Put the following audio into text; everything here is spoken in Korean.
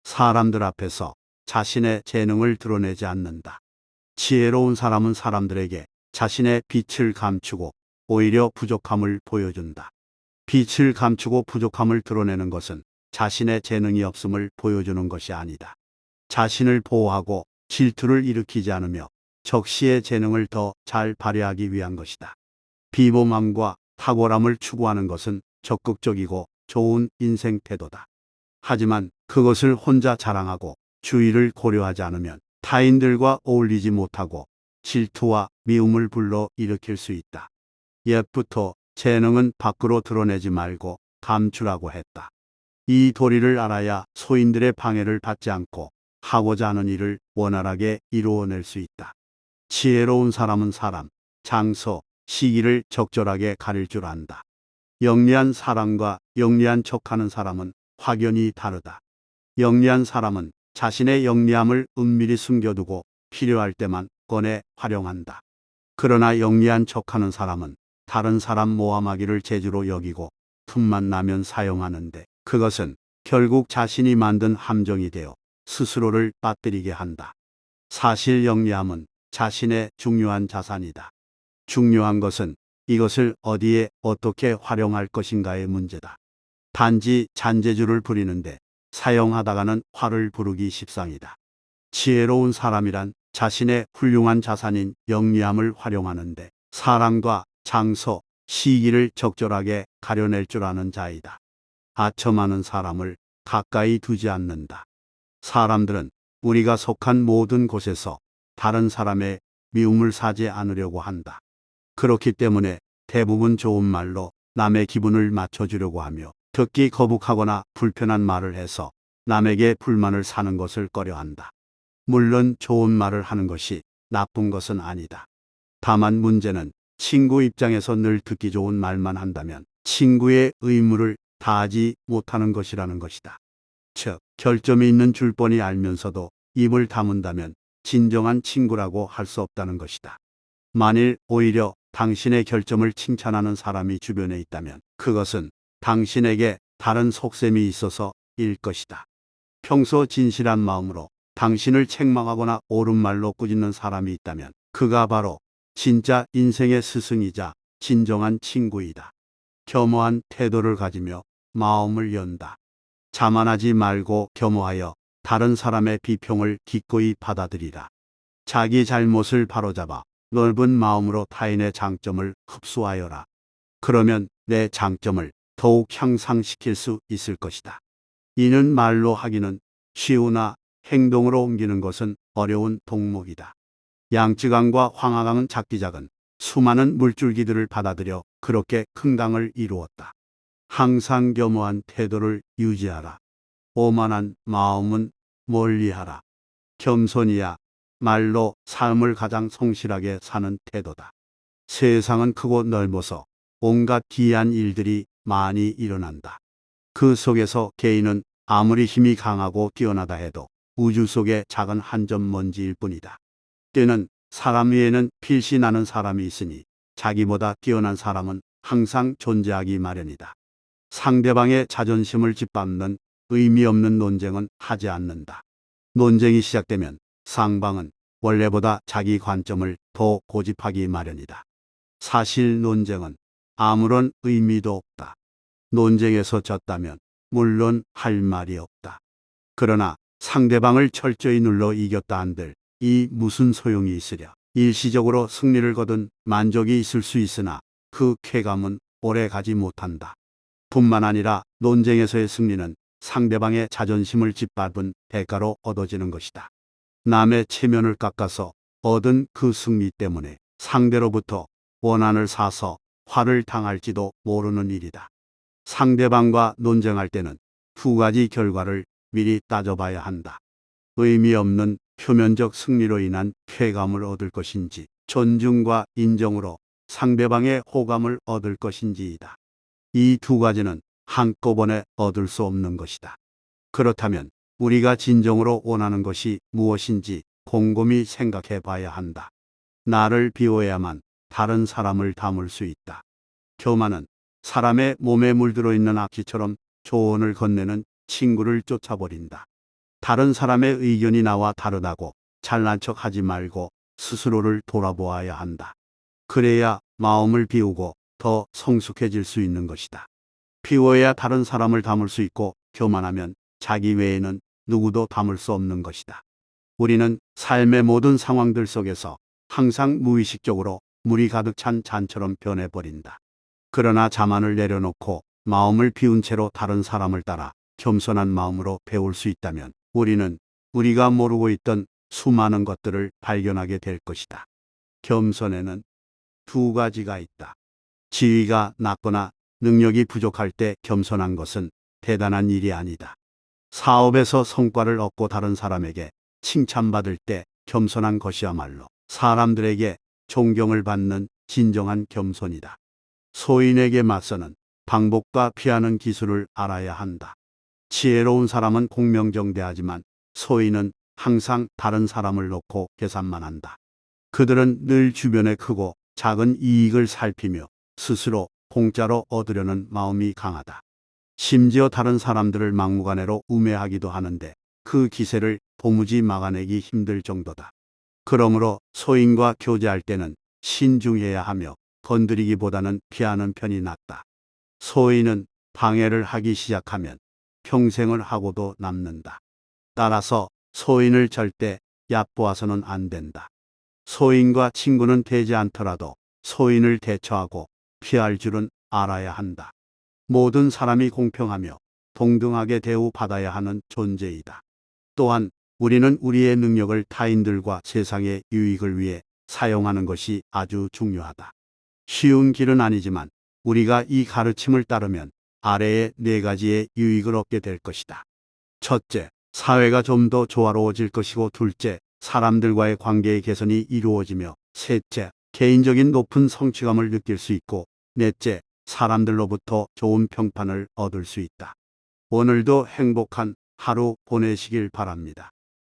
사람들 앞에서 자신의 재능을 드러내지 않는다. 지혜로운 사람은 사람들에게 자신의 빛을 감추고 오히려 부족함을 보여준다. 빛을 감추고 부족함을 드러내는 것은 자신의 재능이 없음을 보여주는 것이 아니다. 자신을 보호하고 질투를 일으키지 않으며 적시의 재능을 더 잘 발휘하기 위한 것이다. 비범함과 탁월함을 추구하는 것은 적극적이고 좋은 인생 태도다. 하지만 그것을 혼자 자랑하고 주의를 고려하지 않으면 타인들과 어울리지 못하고 질투와 미움을 불러 일으킬 수 있다. 옛부터 재능은 밖으로 드러내지 말고 감추라고 했다. 이 도리를 알아야 소인들의 방해를 받지 않고 하고자 하는 일을 원활하게 이루어낼 수 있다. 지혜로운 사람은 사람, 장소, 시기를 적절하게 가릴 줄 안다. 영리한 사람과 영리한 척하는 사람은 확연히 다르다. 영리한 사람은 자신의 영리함을 은밀히 숨겨두고 필요할 때만 꺼내 활용한다. 그러나 영리한 척하는 사람은 다른 사람 모함하기를 재주로 여기고 틈만 나면 사용하는데 그것은 결국 자신이 만든 함정이 되어 스스로를 빠뜨리게 한다. 사실 영리함은 자신의 중요한 자산이다. 중요한 것은 이것을 어디에 어떻게 활용할 것인가의 문제다. 단지 잔재주를 부리는데 사용하다가는 화를 부르기 십상이다. 지혜로운 사람이란 자신의 훌륭한 자산인 영리함을 활용하는데 사람과 장소, 시기를 적절하게 가려낼 줄 아는 자이다. 아첨하는 사람을 가까이 두지 않는다. 사람들은 우리가 속한 모든 곳에서 다른 사람의 미움을 사지 않으려고 한다. 그렇기 때문에 대부분 좋은 말로 남의 기분을 맞춰주려고 하며 듣기 거북하거나 불편한 말을 해서 남에게 불만을 사는 것을 꺼려한다. 물론 좋은 말을 하는 것이 나쁜 것은 아니다. 다만 문제는 친구 입장에서 늘 듣기 좋은 말만 한다면 친구의 의무를 다하지 못하는 것이라는 것이다. 즉, 결점이 있는 줄 뻔히 알면서도 입을 다문다면 진정한 친구라고 할 수 없다는 것이다. 만일 오히려 당신의 결점을 칭찬하는 사람이 주변에 있다면 그것은 당신에게 다른 속셈이 있어서 일 것이다. 평소 진실한 마음으로 당신을 책망하거나 옳은 말로 꾸짖는 사람이 있다면 그가 바로 진짜 인생의 스승이자 진정한 친구이다. 겸허한 태도를 가지며 마음을 연다. 자만하지 말고 겸허하여 다른 사람의 비평을 기꺼이 받아들이라. 자기 잘못을 바로잡아 넓은 마음으로 타인의 장점을 흡수하여라. 그러면 내 장점을 더욱 향상시킬 수 있을 것이다. 이는 말로 하기는 쉬우나 행동으로 옮기는 것은 어려운 동목이다. 양쯔강과 황하강은 작디 작은 수많은 물줄기들을 받아들여 그렇게 큰 강을 이루었다. 항상 겸허한 태도를 유지하라. 오만한 마음은 멀리하라. 겸손이야 말로 삶을 가장 성실하게 사는 태도다. 세상은 크고 넓어서 온갖 기이한 일들이 많이 일어난다. 그 속에서 개인은 아무리 힘이 강하고 뛰어나다 해도 우주 속의 작은 한 점 먼지일 뿐이다. 때는 사람 위에는 필시 나는 사람이 있으니 자기보다 뛰어난 사람은 항상 존재하기 마련이다. 상대방의 자존심을 짓밟는 의미 없는 논쟁은 하지 않는다. 논쟁이 시작되면 상방은 원래보다 자기 관점을 더 고집하기 마련이다. 사실 논쟁은 아무런 의미도 없다. 논쟁에서 졌다면 물론 할 말이 없다. 그러나 상대방을 철저히 눌러 이겼다 한들 이 무슨 소용이 있으랴. 일시적으로 승리를 거둔 만족이 있을 수 있으나 그 쾌감은 오래 가지 못한다. 뿐만 아니라 논쟁에서의 승리는 상대방의 자존심을 짓밟은 대가로 얻어지는 것이다. 남의 체면을 깎아서 얻은 그 승리 때문에 상대로부터 원한을 사서 화를 당할지도 모르는 일이다. 상대방과 논쟁할 때는 두 가지 결과를 미리 따져봐야 한다. 의미 없는 표면적 승리로 인한 쾌감을 얻을 것인지 존중과 인정으로 상대방의 호감을 얻을 것인지이다. 이 두 가지는 한꺼번에 얻을 수 없는 것이다. 그렇다면 우리가 진정으로 원하는 것이 무엇인지 곰곰이 생각해 봐야 한다. 나를 비워야만 다른 사람을 담을 수 있다. 교만은 사람의 몸에 물들어 있는 악취처럼 조언을 건네는 친구를 쫓아버린다. 다른 사람의 의견이 나와 다르다고 잘난 척 하지 말고 스스로를 돌아보아야 한다. 그래야 마음을 비우고 더 성숙해질 수 있는 것이다. 비워야 다른 사람을 담을 수 있고 교만하면 자기 외에는 누구도 담을 수 없는 것이다. 우리는 삶의 모든 상황들 속에서 항상 무의식적으로 물이 가득 찬 잔처럼 변해버린다. 그러나 자만을 내려놓고 마음을 비운 채로 다른 사람을 따라 겸손한 마음으로 배울 수 있다면 우리는 우리가 모르고 있던 수많은 것들을 발견하게 될 것이다. 겸손에는 두 가지가 있다. 지위가 낮거나 능력이 부족할 때 겸손한 것은 대단한 일이 아니다. 사업에서 성과를 얻고 다른 사람에게 칭찬받을 때 겸손한 것이야말로 사람들에게 존경을 받는 진정한 겸손이다. 소인에게 맞서는 방법과 피하는 기술을 알아야 한다. 지혜로운 사람은 공명정대하지만 소인은 항상 다른 사람을 놓고 계산만 한다. 그들은 늘 주변의 크고 작은 이익을 살피며 스스로 공짜로 얻으려는 마음이 강하다. 심지어 다른 사람들을 막무가내로 우매하기도 하는데 그 기세를 도무지 막아내기 힘들 정도다. 그러므로 소인과 교제할 때는 신중해야 하며 건드리기보다는 피하는 편이 낫다. 소인은 방해를 하기 시작하면 평생을 하고도 남는다. 따라서 소인을 절대 얕보아서는 안 된다. 소인과 친구는 되지 않더라도 소인을 대처하고 피할 줄은 알아야 한다. 모든 사람이 공평하며 동등하게 대우받아야 하는 존재이다. 또한 우리는 우리의 능력을 타인들과 세상의 유익을 위해 사용하는 것이 아주 중요하다. 쉬운 길은 아니지만 우리가 이 가르침을 따르면 아래의 네 가지의 유익을 얻게 될 것이다. 첫째, 사회가 좀 더 조화로워질 것이고 둘째, 사람들과의 관계의 개선이 이루어지며 셋째, 개인적인 높은 성취감을 느낄 수 있고 넷째, 사람들로부터 좋은 평판을 얻을 수 있다. 오늘도 행복한 하루 보내시길 바랍니다.